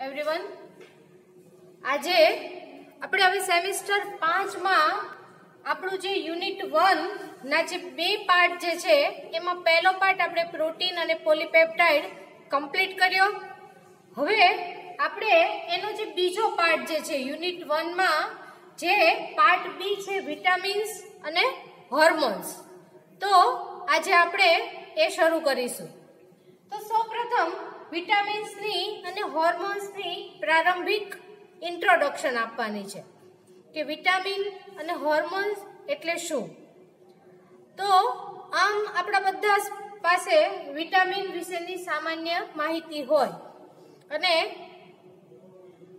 Everyone, આજે આપણે હવે સેમિસ્ટર 5 માં આપણું જે યુનિટ 1 ના જે બે પાર્ટ જે છે એમાં પહેલો પાર્ટ આપણે પ્રોટીન અને પોલીપેપ્ટાઇડ કમ્પ્લીટ કર્યો। હવે આપણે એનો જે બીજો પાર્ટ જે છે યુનિટ 1 માં જે પાર્ટ બી છે વિટામિન્સ અને હોર્મોન્સ, તો આજે આપણે એ શરૂ કરીશું। તો સૌપ્રથમ વિટામિન્સની અને હોર્મોન્સની પ્રારંભિક ઇન્ટ્રોડક્શન આપવાની છે કે વિટામિન અને હોર્મોન્સ એટલે શું। તો આમ આપણા બધા પાસે વિટામિન વિશેની સામાન્ય માહિતી હોય અને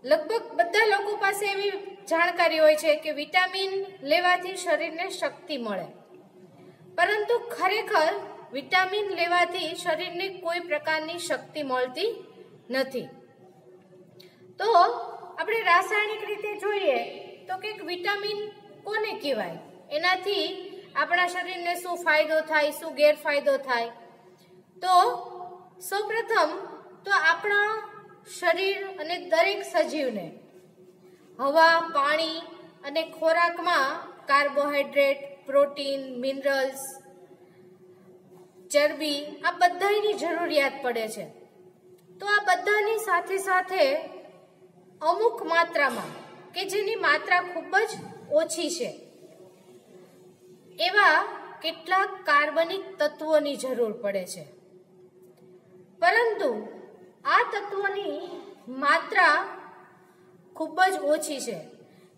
લગભગ બધા લોકો પાસે એવી જાણકારી હોય છે કે વિટામિન લેવાથી શરીરને શક્તિ મળે, પરંતુ ખરેખર વિટામિન લેવાથી શરીરને કોઈ પ્રકારની શક્તિ મળતી નથી। તો આપણે રાસાયણિક રીતે જોઈએ તો કે વિટામિન કોને કહેવાય, એનાથી આપણા શરીરને શું ફાયદો થાય, શું ગેરફાયદો થાય। તો સૌપ્રથમ તો આપણા શરીર અને દરેક સજીવને હવા, પાણી અને ખોરાકમાં કાર્બોહાઈડ્રેટ, પ્રોટીન, મિનરલ્સ, ચરબી આ બધાની જરૂરિયાત પડે છે। તો આ બધાની સાથે સાથે અમુક માત્રામાં કે જેની માત્રા ખૂબ જ ઓછી છે એવા કેટલાક કાર્બનિક તત્વોની જરૂર પડે છે, પરંતુ આ તત્વોની માત્રા ખૂબ જ ઓછી છે।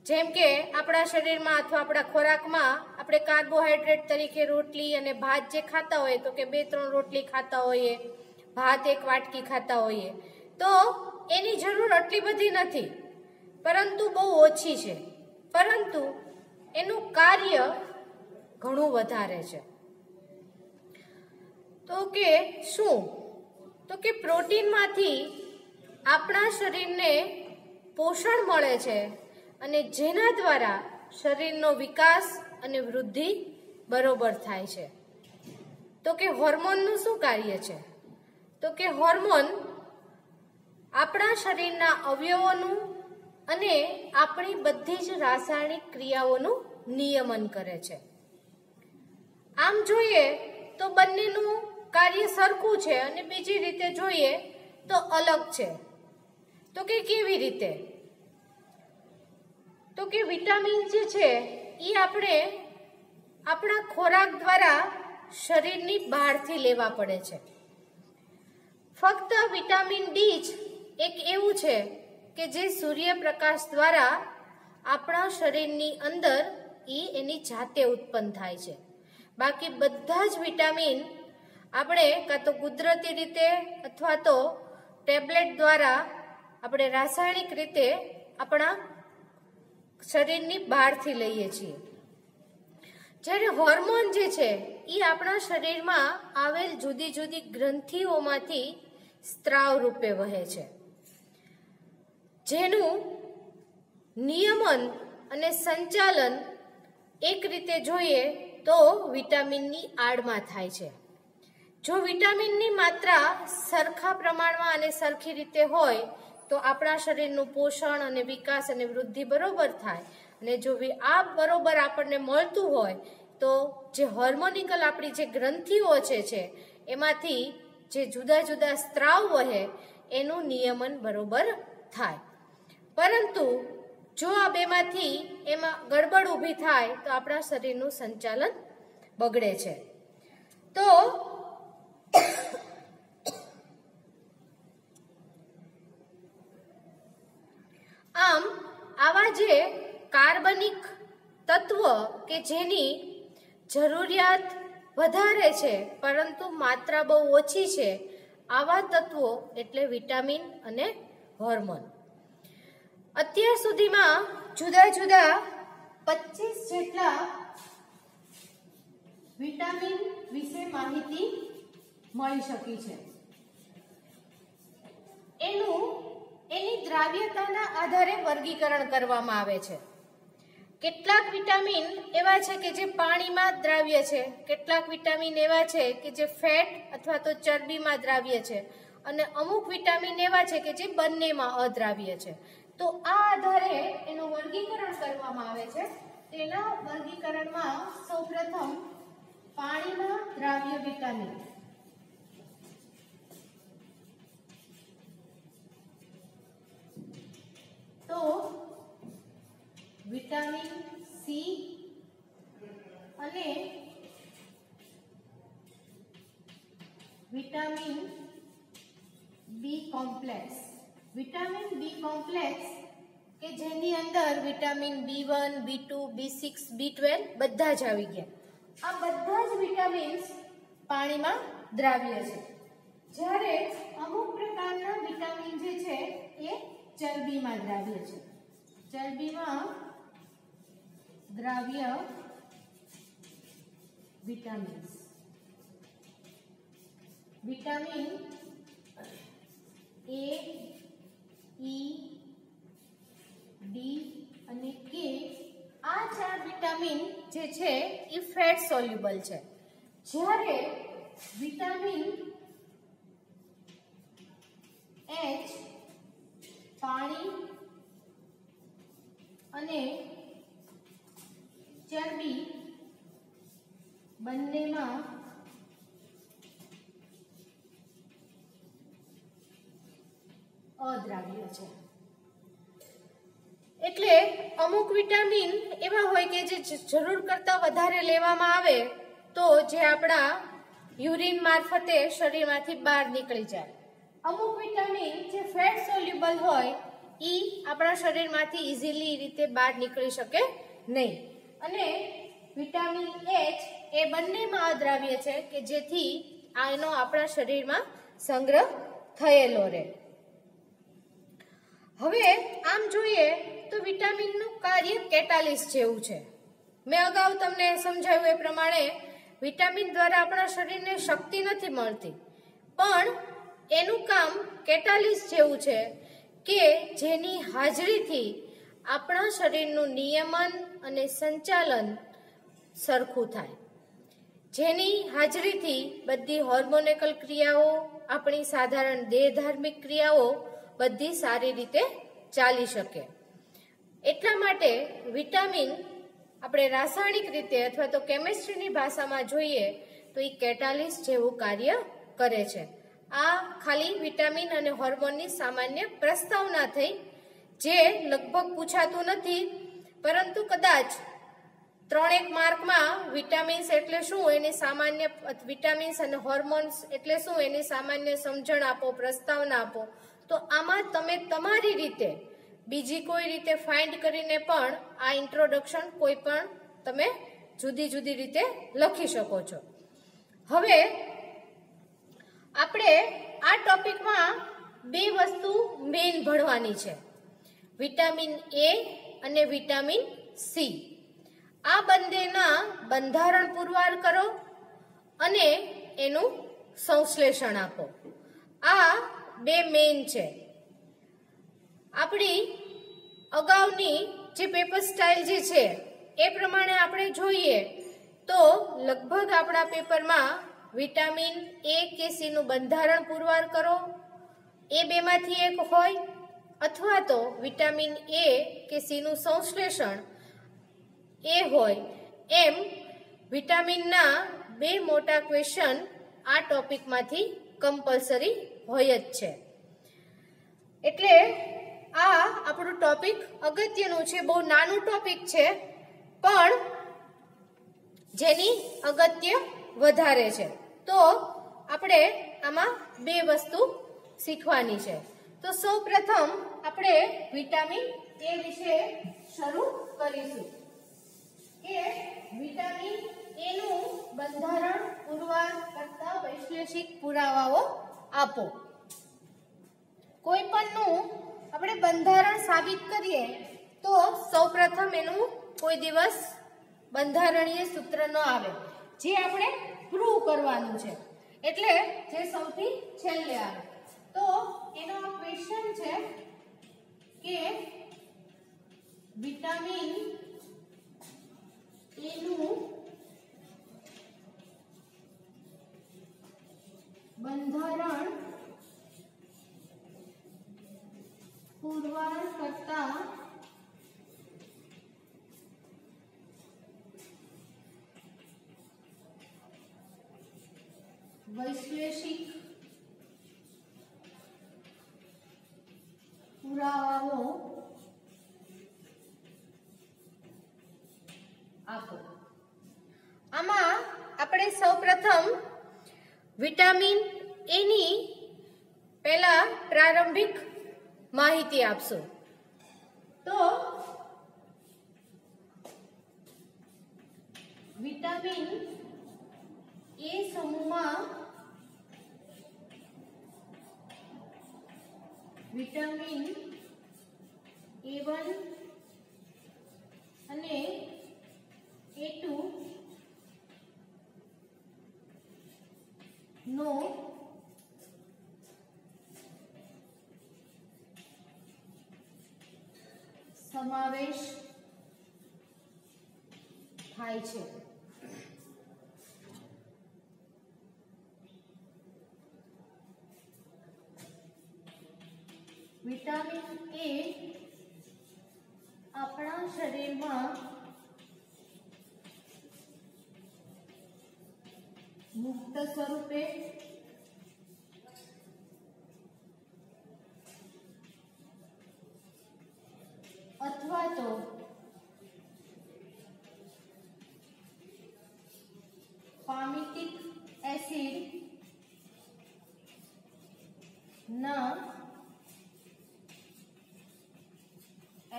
જેમ કે આપણા શરીરમાં અથવા આપણા ખોરાકમાં આપણે કાર્બોહાઈડ્રેટ તરીકે રોટલી અને ભાત જે ખાતા હોઈએ તો કે 2-3 રોટલી ખાતા હોઈએ, ભાત 1 વાટકી ખાતા હોઈએ, તો એની જરૂર આટલી બધી નથી, પરંતુ બહુ ઓછી છે, પરંતુ એનું કાર્ય ઘણું વધારે છે। તો કે શું? તો કે પ્રોટીનમાંથી આપણા શરીરને પોષણ મળે છે અને જેના દ્વારા શરીરનો વિકાસ અને વૃદ્ધિ બરોબર થાય છે। તો કે હોર્મોનનું શું કાર્ય છે? તો કે હોર્મોન આપણા શરીરના અવયવોનું અને આપણી બધી જ રાસાયણિક ક્રિયાઓનું નિયમન કરે છે। આમ જોઈએ તો બંનેનું કાર્ય સરખું છે અને બીજી રીતે જોઈએ તો અલગ છે। તો કે કેવી રીતે? તો કે વિટામિન જે છે એ આપણે આપણા ખોરાક દ્વારા શરીરની બહારથી લેવા પડે છે। ફક્ત વિટામિન ડી જ એક એવું છે કે જે સૂર્યપ્રકાશ દ્વારા આપણા શરીરની અંદર એની જાતે ઉત્પન્ન થાય છે। બાકી બધા જ વિટામિન આપણે કાં તો કુદરતી રીતે અથવા તો ટેબ્લેટ દ્વારા આપણે રાસાયણિક રીતે આપણા શરીરની બહારથી લઈએ છીએ। જ્યારે હોર્મોન જે છે એ આપણા શરીરમાં આવેલ જુદી જુદી ગ્રંથિઓમાંથી સ્ત્રાવ રૂપે વહે છે, જેનું નિયમન અને સંચાલન એક રીતે જોઈએ તો વિટામિનની આડમાં થાય છે। જો વિટામિનની માત્રા સરખા પ્રમાણમાં અને સરખી રીતે હોય તો આપણા શરીરનું પોષણ અને વિકાસ અને વૃદ્ધિ બરોબર થાય, અને જો આ બરોબર આપણને મળતું હોય તો જે હોર્મોનિકલ આપણી જે ગ્રંથિઓ છે એમાંથી જે જુદા જુદા સ્ત્રાવ વહે એનું નિયમન બરોબર થાય। પરંતુ જો આ બેમાંથી એમાં ગડબડ ઊભી થાય તો આપણા શરીરનું સંચાલન બગડે છે। તો આમ આવા જે કાર્બનિક તત્વ કે જેની જરૂરિયાત વધારે છે પરંતુ માત્રા બહુ ઓછી છે, આવા તત્વો એટલે વિટામિન અને હોર્મોન। અત્યાર સુધીમાં જુદા જુદા 25 જેટલા વિટામિન વિશે માહિતી મળી શકી છે। એની દ્રાવ્યતાના આધારે વર્ગીકરણ કરવામાં આવે છે। કેટલાક વિટામિન એવા છે કે જે પાણીમાં દ્રાવ્ય છે, કેટલાક વિટામિન એવા છે કે જે ફેટ અથવા તો ચરબીમાં દ્રાવ્ય છે, અને અમુક વિટામિન એવા છે કે જે બંનેમાં અદ્રાવ્ય છે. તો આ આધારે એનું વર્ગીકરણ કરવામાં આવે છે. તેના વર્ગીકરણમાં સૌપ્રથમ પાણીમાં દ્રાવ્ય વિટામિન, તો વિટામિન સી અને vitamin B complex. Vitamin B complex કે જેની અંદર vitamin B1, B2, B6, B12 બધા જ આવી ગયા. આ બધા જ વિટામિન્સ પાણીમાં દ્રાવ્ય છે. જ્યારે અમુક પ્રકારના વિટામિન જે છે એ ચરબીમાં દ્રાવ્ય છે. ચરબીમાં દ્રાવ્ય vitamins. Vitamin A, E, D અને K આ 4 વિટામિન જે છે એ ફેટ સોલ્યુબલ છે. જ્યારે વિટામિન H પાણી અને ચરબી બંનેમાં અદ્રાવ્ય છે. એટલે અમુક વિટામિન એવા હોય કે જે જરૂર કરતા વધારે લેવામાં આવે તો જે આપણા યુરિન મારફતે શરીરમાંથી બહાર નીકળી જાય. અમુક વિટામિન જે ફેટ સોલ્યુબલ હોય એ આપણા શરીરમાંથી ઇઝીલી રીતે બહાર નીકળી શકે નહીં. અને વિટામિન H એ બંનેમાં અદ્રાવ્ય છે કે જેથી આનો આપણા શરીરમાં સંગ્રહ થયેલો રહે. હવે આમ જોઈએ તો વિટામિનનું કાર્ય કેટાલિસ્ટ જેવું છે. મેં અગાઉ તમને સમજાવ્યું એ પ્રમાણે વિટામિન દ્વારા આપણા શરીરને શક્તિ નથી મળતી, પણ એનું કામ કેટાલિસ્ટ જેવું છે કે જેની હાજરીથી આપણા શરીરનું નિયમન અને સંચાલન સરખું થાય. જેની હાજરીથી બધી હોર્મોનેકલ ક્રિયાઓ, આપણી સાધારણ દેહધાર્મિક ક્રિયાઓ બધી સારી રીતે ચાલી શકે. એટલા માટે વિટામિન આપણે રાસાયણિક રીતે અથવા તો કેમિસ્ટ્રીની ભાષામાં જોઈએ તો એ કેટાલિસ્ટ જેવું કાર્ય કરે છે. આ ખાલી વિટામિન અને હોર્મોનની સામાન્ય પ્રસ્તાવના થઈ, જે લગભગ પૂછાતું નથી, પરંતુ કદાચ 3-1 માર્કમાં વિટામિન્સ એટલે શું એની સામાન્ય, વિટામિન્સ અને હોર્મોન્સ એટલે શું એની સામાન્ય સમજણ આપો, પ્રસ્તાવના આપો, તો આમાં તમે તમારી રીતે બીજી કોઈ રીતે ફાઇન્ડ કરીને પણ આ ઇન્ટ્રોડક્શન કોઈ પણ તમે જુદી જુદી રીતે લખી શકો છો. હવે આપણે આ ટોપિકમાં 2 વસ્તુ મેઇન ભણવાની છે, વિટામિન A અને વિટામિન C. આ બંનેના બંધારણ પુરવાર કરો અને એનું સંશ્લેષણ આપો. આ 2 મેઇન છે. આપણી અગાઉની જે પેપર સ્ટાઇલ જે છે એ પ્રમાણે આપણે જોઈએ તો લગભગ આપણા પેપરમાં વિટામિન A કે C નું બંધારણ પુરવાર કરો એ 2 માંથી એક હોય, અથવા તો વિટામિન A કે C નું સંશ્લેષણ એ હોય. એમ વિટામિનના 2 મોટા ક્વેશ્ચન આ ટોપિકમાંથી કમ્પલસરી હોય જ છે. એટલે આ આપણું ટોપિક અગત્યનું છે. બહુ નાનું ટોપિક છે પણ જેની અગત્ય વધારે છે. તો આપણે આમાં 2 વસ્તુ શીખવાની છે. તો સૌપ્રથમ આપણે વિટામિન A વિશે શરૂ કરીશું કે વિટામિન A નું બંધારણ પુરવાર કરતા વૈશ્લેષિક પુરાવાઓ આપો. કોઈ પણનું આપણે બંધારણ સાબિત કરીએ તો સૌપ્રથમ એનું કોઈ દિવસ બંધારણીય સૂત્ર ન આવે, જે આપણે પ્રૂવ કરવાનું છે, એટલે જે સૌથી છેલ્લે આવે. તો એનો ક્વેશ્ચન છે કે વિટામિન A નું બંધારણ પુરવાર કરતા વૈશ્લેષિક પુરાવાઓ આપો. આમાં આપણે સૌપ્રથમ વિટામિન એ ની પહેલા પ્રારંભિક માહિતી આપશું. તો વિટામિન એ સમૂહમાં વિટામિન A1 અને A2 નો સમાવેશ થાય છે. વિટામિન એ આપણા શરીરમાં મુક્ત સ્વરૂપે અથવા તો પામિટિક એસિડ ના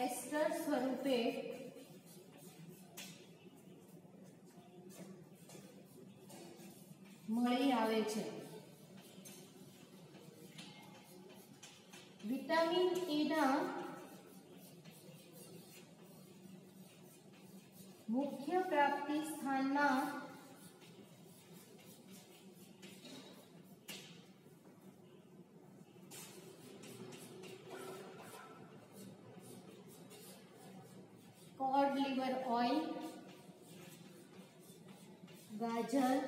એસ્ટર સ્વરૂપે મળી આવે છે. વિટામિન એ ના મુખ્ય પ્રાપ્તિ સ્થાનમાં cod liver oil, ગાજર,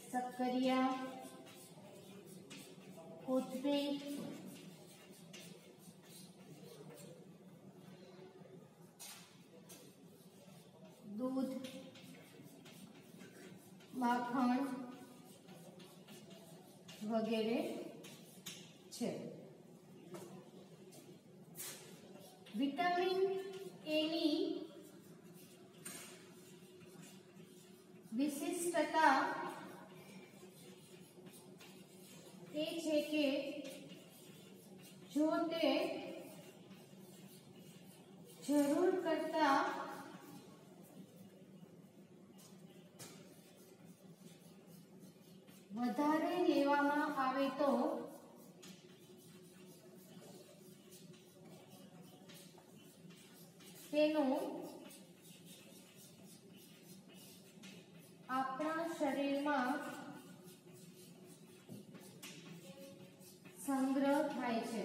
શક્કરિયા, કોથમીર, દૂધ, માખણ વગેરે છે. વિટામિન એ ની વિશિષ્ટતા એ છે કે જો તે જરૂર કરતા વધારે લેવામાં આવે તો તેનો આપણા શરીરમાં સંગ્રહ થાય છે.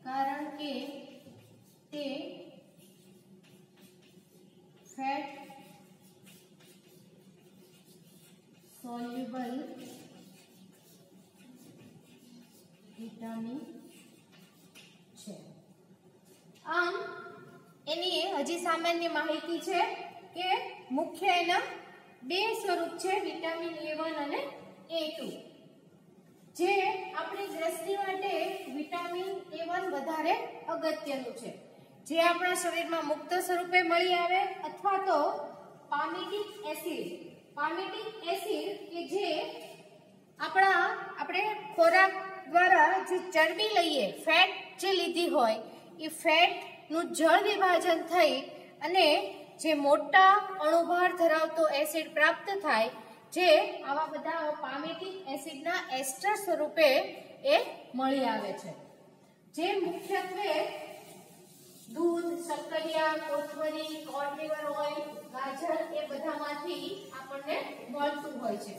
કારણ કે તે ફેટ સોલ્યુબલ વિટામિન છે. આમ એની હજી સામાન્ય માહિતી છે કે મુખ્ય એના બે સ્વરૂપ છે, વિટામિન A1 અને A2. જે આપણી દ્રષ્ટિ માટે વિટામિન A1 વધારે અગત્યનું છે, જે આપણા શરીરમાં મુક્ત સ્વરૂપે મળી આવે, અથવા તો પામિટિક એસિડ કે જે આપણે ખોરાક દ્વારા જે ચરબી લઈએ, ફેટ જે લીધી હોય એ ફેટ નું જળ વિભાજન થઈ અને જે મોટા અણુભાર ધરાવતો એસિડ પ્રાપ્ત થાય, જે આવા બધા પામિટિક એસિડના એસ્ટર સ્વરૂપે એ મળી આવે છે. જે મુખ્યત્વે દૂધ, શક્કરિયા, કોથમરી, cod liver oil, ગાજર એ બધામાંથી આપણને મળતું હોય છે.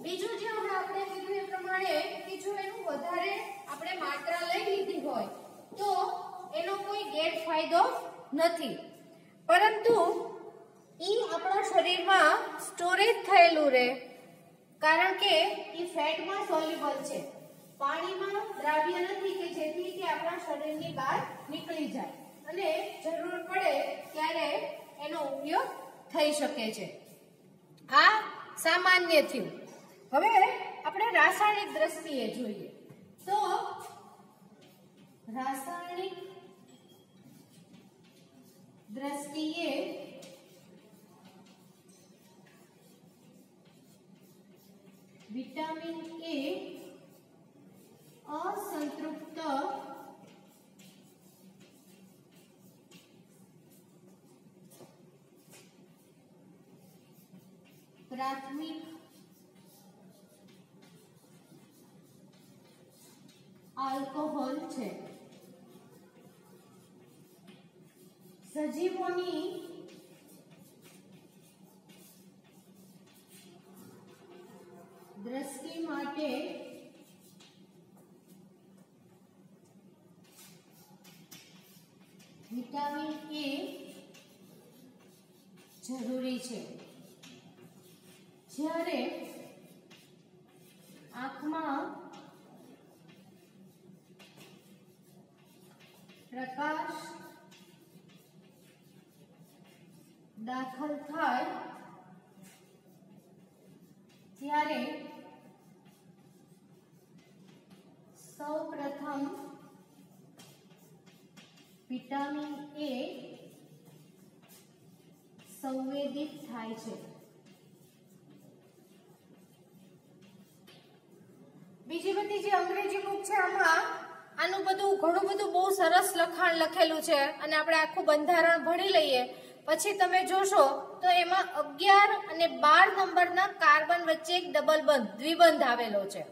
બીજું જે હમણાં આપણે કીધું એ પ્રમાણે કે જો એનું વધારે આપણે માત્રા લઈ લીધી હોય તો એનો કોઈ ગેરફાયદો નથી, પરંતુ રહેલું રહે, કારણ કે એ ફેટમાં સોલ્યુબલ છે, પાણીમાં દ્રાવ્ય નથી કે જેથી કે આપણા શરીરની બહાર નીકળી જાય અને જરૂર પડે ત્યારે એનો ઉપયોગ થઈ શકે છે. આ સામાન્ય થયું. હવે આપણે રાસાયણિક દ્રષ્ટિએ જોઈએ તો રાસાયણિક દ્રષ્ટિએ વિટામિન એ असंतृप्त प्राथमिक आल्कोहोल છે. સજીવોની દ્રષ્ટિ માટે વિટામિન એ જરૂરી છે. જ્યારે આંખમાં પ્રકાશ દાખલ થાય ત્યારે સૌપ્રથમ વિટામિન એ સંવેદિત થાય છે. બીજી બધી જે અંગ્રેજી બુક છે આમાં આનું બધું ઘણું બધું બહુ સરસ લખાણ લખેલું છે અને આપણે આખું બંધારણ ભણી લઈએ પછી તમે જોશો તો એમાં 11 અને 12 નંબરના કાર્બન વચ્ચે એક ડબલ બંધ દ્વિબંધ આવેલો છે.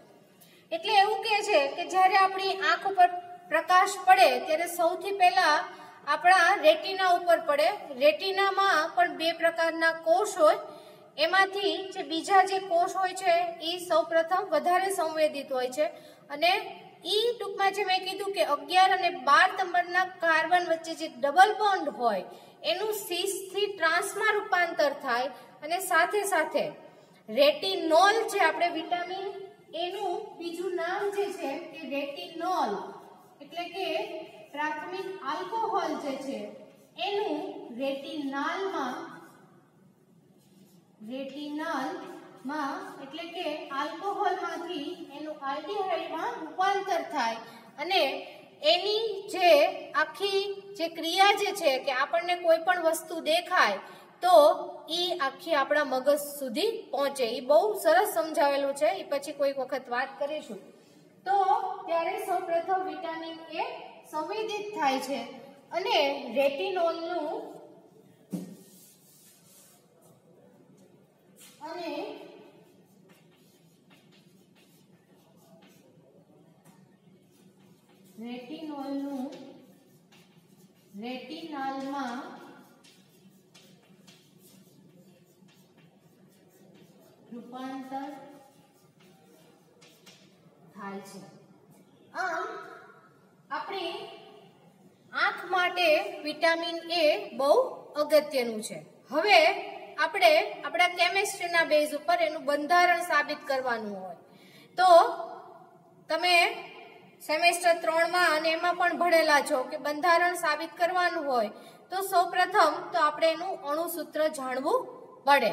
એટલે એવું કહે છે કે જ્યારે આપણી આંખ ઉપર પ્રકાશ પડે ત્યારે સૌથી પહેલા આપણા રેટિના ઉપર પડે. રેટિનામાં પણ 2 પ્રકારના કોષ હોય, એમાંથી જે બીજા જે કોષ હોય છે એ સૌપ્રથમ વધારે સંવેદિત હોય છે અને ઈ ટૂંકમાં જે મેં કીધું કે 11 અને 12 નંબરના કાર્બન વચ્ચે જે ડબલ બોન્ડ હોય એનું સિસ થી ટ્રાન્સમાં રૂપાંતર થાય અને સાથે સાથે રેટિનોલ જે આપણે વિટામિન એનું બીજું નામ જે છે એ રેટિનોલ એટલે કે પ્રાથમિક આલ્કોહોલ જે છે એનું રેટિનાલમાં એટલે કે આલ્કોહોલમાંથી એનું આલ્ડીહાઇડમાં રૂપાંતર થાય અને એની જે આખી જે ક્રિયા જે છે કે આપણને કોઈ પણ વસ્તુ દેખાય તો ઈ આખી આપણા મગજ સુધી પહોંચે. ઈ બહુ સરસ સમજાવેલું છે, એ પછી કોઈક વખત વાત કરીશું. તો ત્યારે સૌપ્રથમ વિટામિન એ સંવેદિત થાય છે અને રેટિનોલનું રેટિનાલમાં રૂપાંતર થાય છે. આમ આપણે આંખ માટે વિટામિન એ બહુ અગત્યનું છે. હવે આપણે આપણા કેમિસ્ટ્રીના બેઝ ઉપર એનું બંધારણ સાબિત કરવાનું હોય તો તમે સેમેસ્ટર 3માં અને એમાં પણ ભણેલા છો કે બંધારણ સાબિત કરવાનું હોય તો સૌપ્રથમ તો આપણે એનું અણુસૂત્ર જાણવું પડે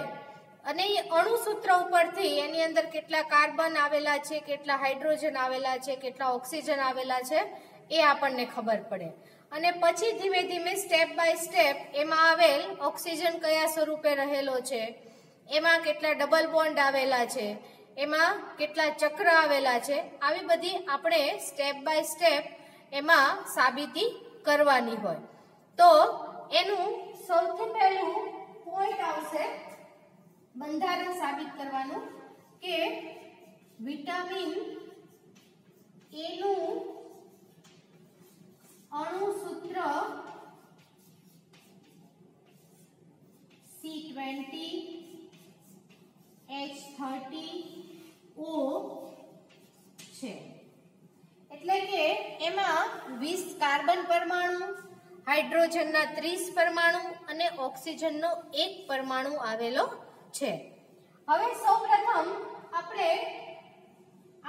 અને એ અણુસૂત્ર ઉપરથી એની અંદર કેટલા કાર્બન આવેલા છે, કેટલા હાઇડ્રોજન આવેલા છે, કેટલા ઓક્સિજન આવેલા છે એ આપણને ખબર પડે અને પછી ધીમે ધીમે સ્ટેપ બાય સ્ટેપ એમાં આવેલ ઓક્સિજન કયા સ્વરૂપે રહેલો છે, એમાં કેટલા ડબલ બોન્ડ આવેલા છે, એમાં કેટલા ચક્ર આવેલા છે, આવી બધી આપણે સ્ટેપ બાય સ્ટેપ એમાં સાબિતી કરવાની હોય. તો એનું સૌથી પહેલું પોઈન્ટ આવશે બંધારણ સાબિત કરવાનું કે વિટામિન એ નું અણુસૂત્ર C20H30O છે. એટલે કે એમાં 20 કાર્બન પરમાણુ, હાઇડ્રોજનના 30 પરમાણુ અને ઓક્સિજનનો 1 પરમાણુ આવેલો છે. હવે સૌપ્રથમ આપણે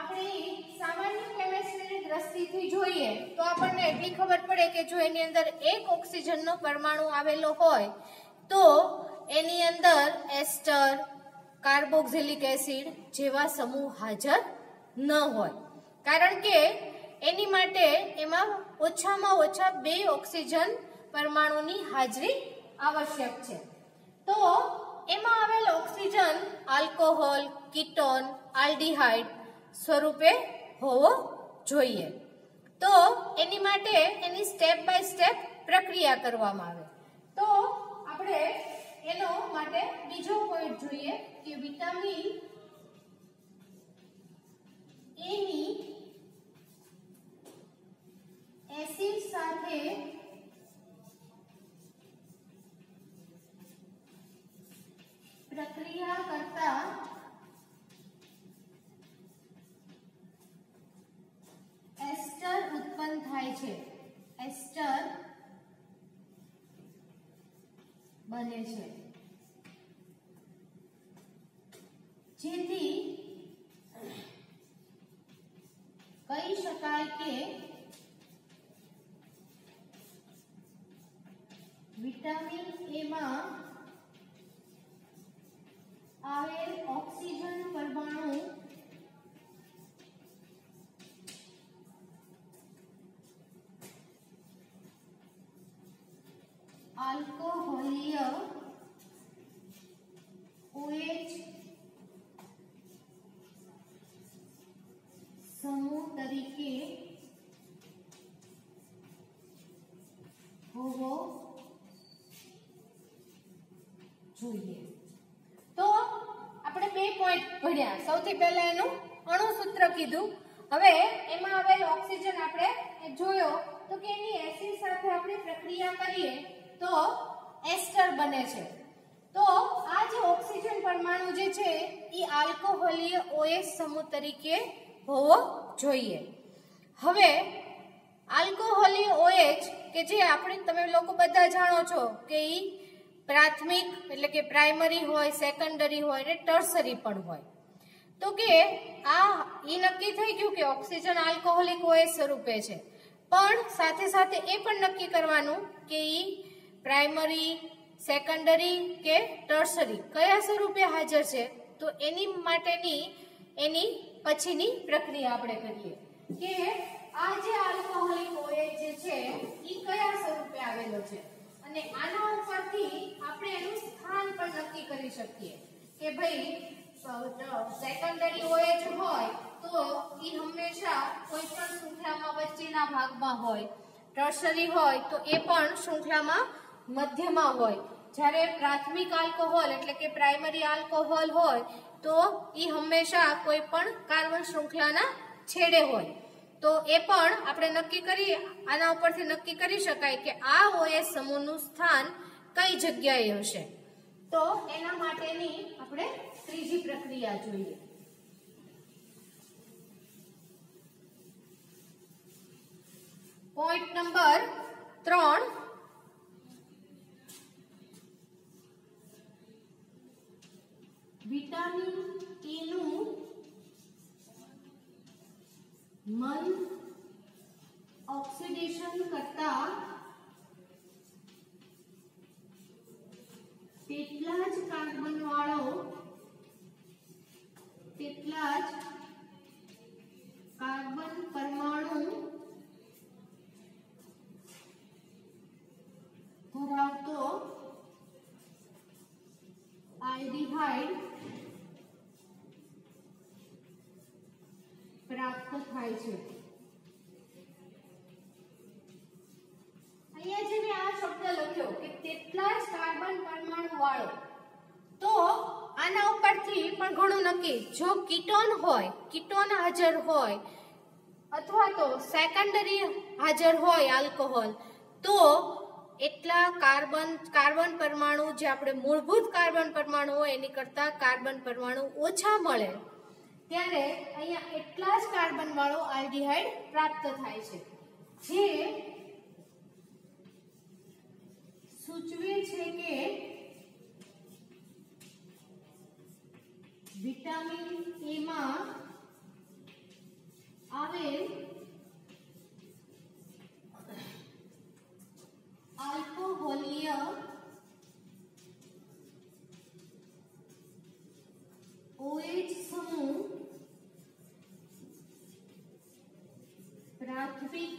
આપણી સામાન્ય કેમિસ્ટ્રીની દ્રષ્ટિથી જોઈએ તો આપણને એટલી ખબર પડે કે જો એની અંદર એક ઓક્સિજનનો પરમાણુ આવેલો હોય તો એની અંદર એસ્ટર, કાર્બોક્સિલિક એસિડ જેવા સમૂહ હાજર ન હોય, કારણ કે એની માટે એમાં ઓછામાં ઓછા 2 ઓક્સિજન પરમાણુની હાજરી આવશ્યક છે. તો એમાં આવેલ ઓક્સિજન આલ્કોહોલ, કીટોન, આલ્ડીહાઇડ સ્વરૂપે હોવો જોઈએ. તો એની માટે એની સ્ટેપ બાય સ્ટેપ પ્રક્રિયા કરવામાં આવે. તો આપણે એનો માટે બીજો પોઈન્ટ જોઈએ કે વિટામિન એ ની એસિડ સાથે પ્રક્રિયા કરતા એસ્ટર ઉત્પન્ન થાય છે, એસ્ટર બને છે, જેથી કહી શકાય કે વિટામિન એ માં આવેલ ઓક્સિજન પરમાણુ આલ્કોહોલીય OH સમૂહ તરીકે હોવો જોઈએ. તો આપણે 2 પોઈન્ટ ભણ્યા. સૌથી પહેલા એનું અણુસૂત્ર કીધું. હવે એમાં આવેલ ઓક્સિજન આપણે જોયો તો કે એની એસિડ સાથે આપણે પ્રક્રિયા કરીએ તો એસ્ટર બને છે. તો આ જે ઓક્સિજન પરમાણુ જે છે એ આલ્કોહોલીય OH સમૂહ તરીકે હોવો જોઈએ. હવે આલ્કોહોલીય OH કે જે આપણે તમે લોકો બધા જાણો છો કે ઈ પ્રાથમિક એટલે કે પ્રાઇમરી હોય, સેકન્ડરી હોય અને ટર્સરી પણ હોય. તો કે આ ઈ નક્કી થઈ ગયું કે ઓક્સિજન આલ્કોહોલિક OH સ્વરૂપે છે, પણ સાથે સાથે એ પણ નક્કી કરવાનું કે ઈ પ્રાઇમરી, સેકન્ડરી કે ટર્સરી કયા સ્વરૂપે હાજર છે. તો એની માટેની એની પછીની પ્રક્રિયા આપણે કરીએ કે આ જે આલ્કોહોલિક OH જે છે ઈ કયા સ્વરૂપે આવેલો છે અને આના ઉપરથી આપણે એનું સ્થાન પણ નક્કી કરી શકીએ કે ભાઈ સેકન્ડરી OH હોય તો ઈ હંમેશા કોઈ પણ શૃંખલામાં વચ્ચેના ભાગમાં હોય, ટર્સરી હોય તો એ પણ શૃંખલામાં મધ્યમાં હોય. જ્યારે પ્રાથમિક આલ્કોહોલ એટલે કે પ્રાઇમરી આલ્કોહોલ હોય તો ઈ હંમેશા કોઈ પણ કાર્બન શૃંખલાના છેડે હોય. તો એ પણ આપણે નક્કી કરી આના ઉપરથી નક્કી કરી શકાય કે આ OH સમૂહનું સ્થાન કઈ જગ્યાએ હશે. તો એના માટેની આપણે ત્રીજી પ્રક્રિયા જોઈએ. પોઈન્ટ નંબર 3 વિટામિન એ નું મન ઓક્સિડેશન કરતા તેટલા જ કાર્બન વાળો કાર્બન પરમાણુ ધરાવતો આલ્ડીહાઇડ પ્રાપ્ત થાય છે. અહીંયા જે મેં આ શબ્દ લખ્યો કે તેટલા જ કાર્બન પરમાણુ વાળો, તો આના ઉપરથી પણ ઘણું નક્કી. જો કીટોન હોય, કીટોન હાજર હોય અથવા તો સેકન્ડરી હાજર હોય આલ્કોહોલ, તો એટલા કાર્બન પરમાણુ જે આપણે મૂળભૂત કાર્બન પરમાણુ હોય એની કરતા કાર્બન પરમાણુ ઓછા મળે ત્યારે અહીંયા એટલા જ કાર્બન વાળો આલ્ડીહાઇડ પ્રાપ્ત થાય છે, જે સૂચવે છે કે વિટામિન એ માં આવેલ આલ્કોહોલીય OH સમૂહ પ્રાથમિક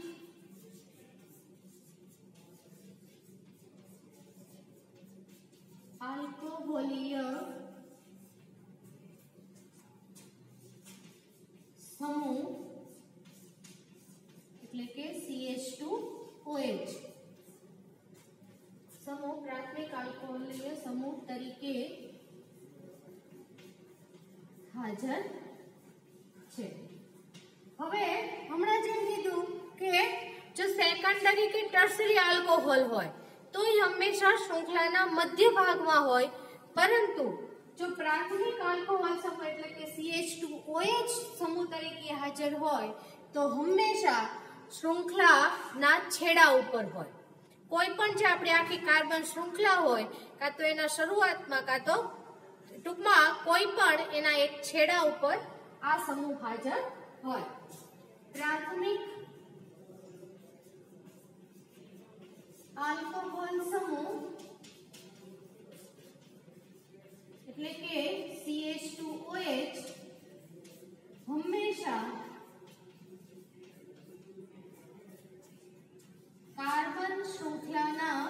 આલ્કોહોલીય સમૂહ એટલે કે CH2OH સમૂહ પ્રાથમિક આલ્કોહોલીય સમૂહ તરીકે હાજર છે। હવે હમણાં જેમ કીધું કે જો સેકન્ડરી કે ટર્શરી આલ્કોહોલ હોય તો એ હંમેશા શૃંખલાના મધ્ય ભાગમાં હોય, પરંતુ જો પ્રાથમિક આલ્કોહોલ સમૂહ એટલે કે CH2OH સમૂહ તરીકે હાજર હોય તો હંમેશા શૃંખલાના છેડા ઉપર હોય। કોઈ પણ જે આપણી આખી કાર્બન શૃંખલા હોય કાં તો એના શરૂઆતમાં કાં તો ટૂંકમાં કોઈ પણ એના એક છેડા ઉપર આ સમૂહ હાજર હોય। પ્રાથમિક આલ્કોહોલ સમૂહ એટલે કે CH2OH હંમેશા કાર્બન શૃંખલાના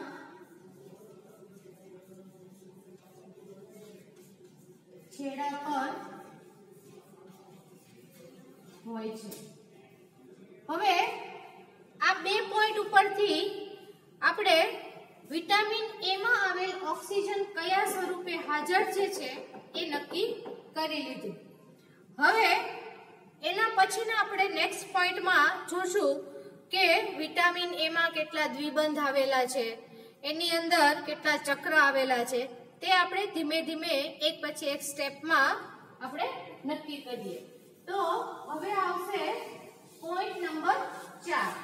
છેડા પર હોય છે। હવે આ બે પોઈન્ટ ઉપરથી આપણે વિટામિન એ માં આવેલ ઓક્સિજન કયા સ્વરૂપે હાજર છે એ નક્કી કરી લીધું। હવે એના પછીના આપણે નેક્સ્ટ પોઈન્ટમાં જોશું કે વિટામિન એ માં કેટલા દ્વિબંધ આવેલા છે, એની અંદર કેટલા ચક્ર આવેલા છે, તે આપણે ધીમે ધીમે એક પછી એક સ્ટેપમાં આપણે નક્કી કરીએ। તો હવે આવશે પોઈન્ટ નંબર 4।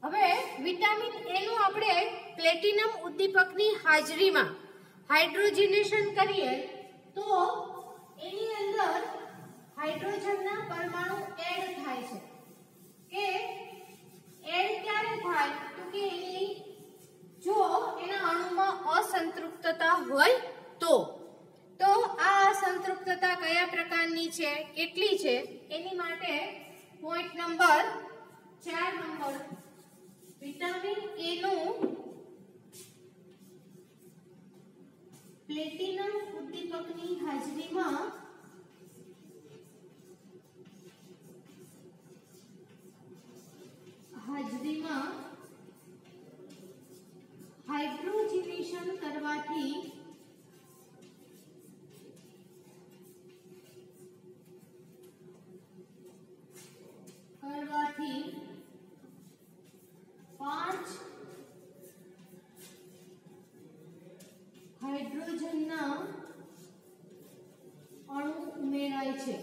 હવે વિટામિન એ નું આપણે પ્લેટિનમ ઉદ્દીપકની હાજરીમાં હાઇડ્રોજનેશન કરીએ તો એની અંદર હાઇડ્રોજનના પરમાણુ એડ થાય છે। કે એડ ક્યારે થાય તો કે એની જો એના અણુમાં અસંતૃપ્તતા હોય તો આ અસંતૃપ્તતા કયા પ્રકારની છે, કેટલી છે, એની માટે point number 4 number vitamin A નું પ્લેટિનમ ઉદ્દીપકની હાજરીમાં હાઇડ્રોજનેશન કરવાથી પાંચ હાઇડ્રોજનના અણુ ઉમેરાય છે।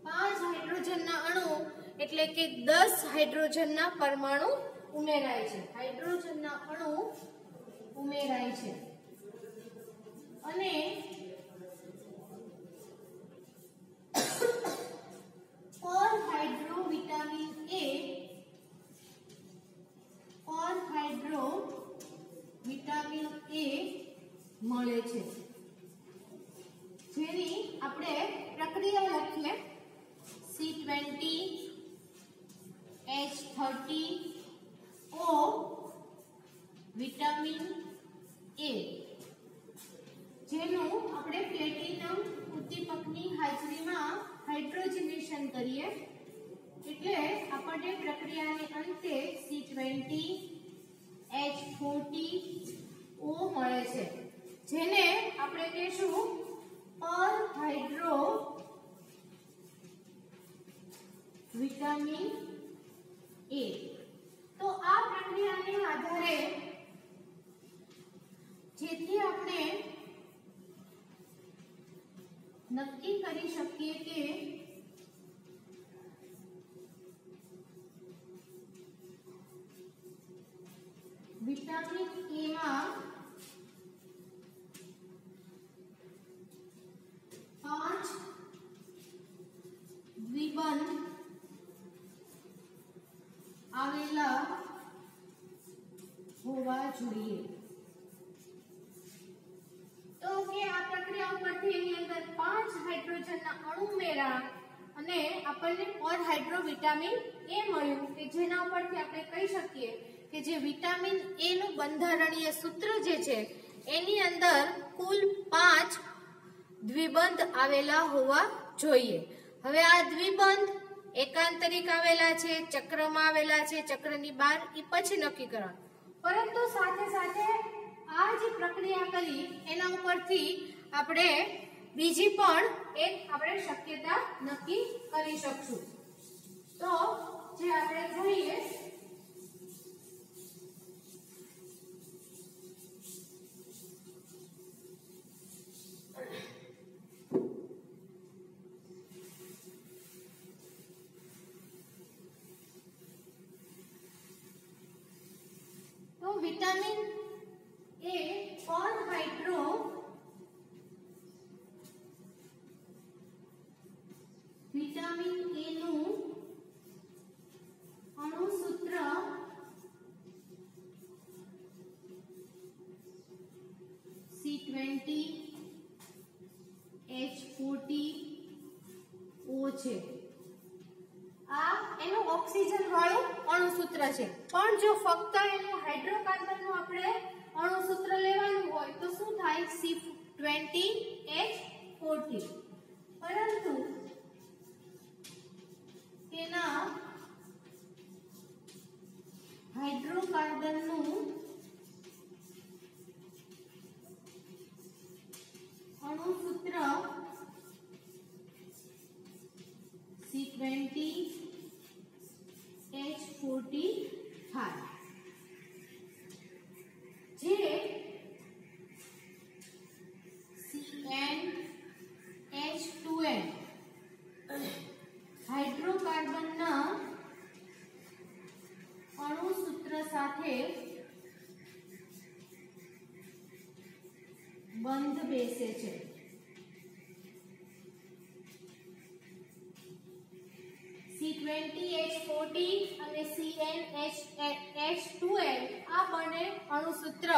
5 હાઇડ્રોજનના અણુ એટલે કે 10 હાઇડ્રોજનના પરમાણુ ઉમેરાય છે। હાઇડ્રોજનના અણુ ઉમેરાય છે અને પર હાઇડ્રો વિટામિન એ મળે છે, જેની આપણે પ્રક્રિયા લખીએ C20H30O વિટામિન એ, જેનું આપણે પ્લેટિનમ ઉદ્દીપકની હાજરીમાં હાઇડ્રોજનેશન કરીએ એટલે આપણને પ્રક્રિયાને અંતે C20H40O મળે છે, જેને આપણે કહીશું પર હાઇડ્રો વિટામિન એ। તો આ પ્રક્રિયાને આધારે જેથી આપણે નક્કી કરી શકીએ કે વિટામિન એ માં 5 દ્વિબંધ આવેલા હોવા જોઈએ। તો કે આ પ્રક્રિયા ઉપરથી એની અંદર 5 હાઇડ્રોજનના અણુ ઉમેરા અને આપણને પર હાઇડ્રો વિટામિન એ મળ્યું કે જેના ઉપરથી આપણે કહી શકીએ કે જે વિટામિન એ નું બંધારણીય સૂત્ર જે છે એની અંદર કુલ 5 દ્વિબંધ આવેલા હોવા જોઈએ। હવે આ દ્વિબંધ એકાંતરિક આવેલા છે, ચક્રમાં આવેલા છે, ચક્રની બહાર એ પછી નક્કી કરવા, પરંતુ સાથે સાથે આ જે પ્રક્રિયા કરી એના ઉપરથી આપણે બીજી પણ એક આપણે શક્યતા નક્કી કરી શકશું। તો જે આપણે જોઈએ તો વિટામિન એ પર હાઇડ્રો વિટામિન એ નું અણુસૂત્ર C20H40O છે। આ એનું ઓક્સિજન વાળું અણુસૂત્ર છે, પણ જો ફક્ત એનું હાઇડ્રોકાર્બનનું આપણે અણુસૂત્ર લેવાનું હોય તો શું થાય C20H40, પરંતુ તેના હાઇડ્રોકાર્બનનું અણુસૂત્ર C20H40 થાય, જે CnH2n હાઇડ્રોકાર્બનના અણુસૂત્ર સાથે બંધ બેસે છે। C20H40 અને CnH2n આ બંને અણુસૂત્ર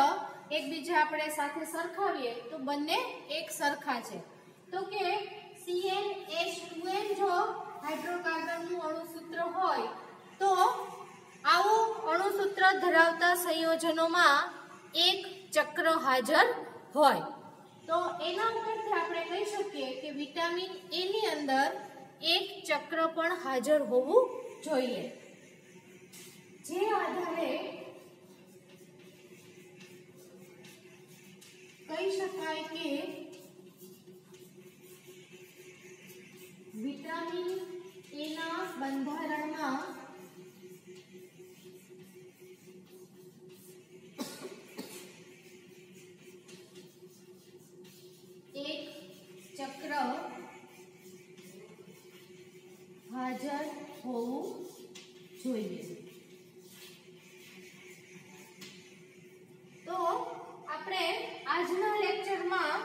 એકબીજા આપણે સાથે સરખાવીએ તો બંને એક સરખા છે। તો કે CnH2n જો હાઇડ્રોકાર્બનનું અણુસૂત્ર હોય તો આવું અણુસૂત્ર ધરાવતા સંયોજનોમાં એક ચક્ર હાજર હોય, તો એના ઉપરથી આપણે કહી શકીએ કે વિટામિન એ ની અંદર એક ચક્ર પણ હાજર હોવું જોઈએ, જે આધારે કહી શકાય કે વિટામિન એ ના બંધારણમાં એક ચક્ર હાજર હોવું જોઈએ। તો આપણે આજના લેક્ચરમાં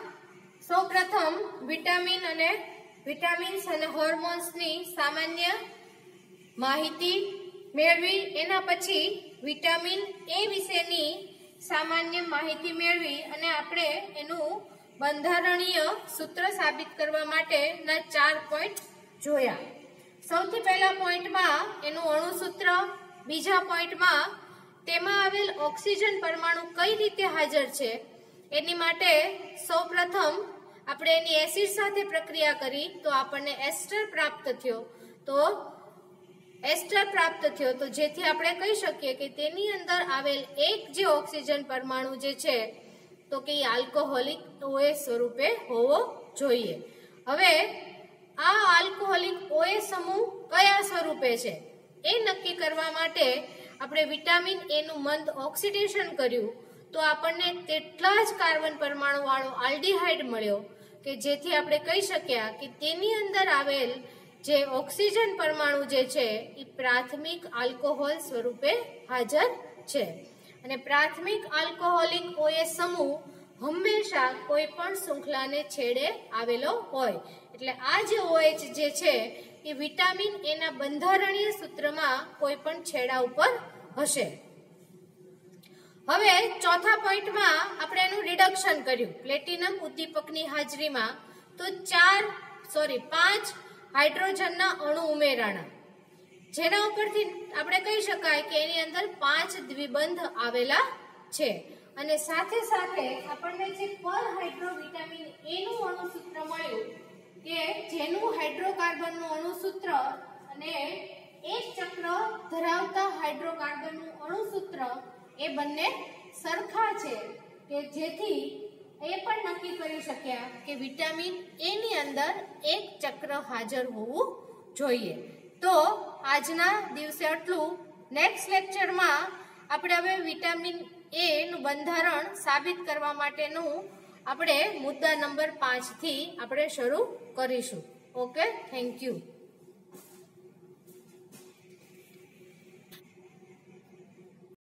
સૌપ્રથમ વિટામિન્સ અને હોર્મોન્સની સામાન્ય માહિતી મેળવી, એના પછી વિટામિન એ વિશેની સામાન્ય માહિતી મેળવી અને આપણે એનું બંધારણીય સૂત્ર સાબિત કરવા માટેના 4 પોઈન્ટ જોયા। સૌથી પહેલા પોઈન્ટમાં એનું અણુસૂત્ર, બીજા પોઈન્ટમાં તેમાં આવેલ ઓક્સિજન પરમાણુ કઈ રીતે હાજર છે એની માટે સૌપ્રથમ આપણે એની એસિડ સાથે પ્રક્રિયા કરી તો આપણને એસ્ટર પ્રાપ્ત થયો, તો જેથી આપણે કહી શકીએ કે તેની અંદર આવેલ એક જે ઓક્સિજન પરમાણુ જે છે તો કે આલ્કોહોલિક OH સ્વરૂપે હોવો જોઈએ। હવે આ આલ્કોહોલિક OH સમૂહ કયા સ્વરૂપે છે એ નક્કી કરવા માટે આપણે વિટામિન એ નું મંદ ઓક્સિડેશન કર્યું તો આપણને તેટલા જ કાર્બન પરમાણુ વાળો આલ્ડીહાઇડ મળ્યો કે જેથી આપણે કહી શક્યા કે તેની અંદર આવેલ જે ઓક્સિજન પરમાણુ જે છે એ પ્રાથમિક આલ્કોહોલ સ્વરૂપે હાજર છે। અને પ્રાથમિક આલ્કોહોલિક OH સમૂહ હંમેશા કોઈ પણ શૃંખલાને છેડે આવેલો હોય. એટલે આ જે OH જે છે એ વિટામિન એ ના બંધારણીય સૂત્રમાં કોઈ પણ છેડા ઉપર હશે. હવે ચોથા પોઈન્ટમાં આપણે એનું રિડક્શન કર્યું પ્લેટિનમ ઉદ્દીપકની હાજરીમાં, તો 5 હાઇડ્રોજનના અણુ ઉમેરાણા, જેના ઉપરથી આપણે કહી શકાય કે એની અંદર 5 દ્વિબંધ આવેલા છે. અને સાથે સાથે આપણને જે પર હાઇડ્રો વિટામિન એ નું અણુસૂત્ર મળ્યું કે જેનું હાઇડ્રોકાર્બનનું અણુસૂત્ર અને એક ચક્ર ધરાવતા હાઇડ્રોકાર્બનનું અણુસૂત્ર એ બંને સરખા છે, કે જેથી એ પણ નક્કી કરી શક્યા કે વિટામિન એ ની અંદર એક ચક્ર હાજર હોવું જોઈએ. તો આજના દિવસે આટલું. નેક્સ્ટ લેક્ચરમાં આપણે હવે વિટામિન એ નું બંધારણ સાબિત કરવા માટેનું આપણે મુદ્દા નંબર 5 થી આપણે શરૂ કરીશું. Okay, thank you.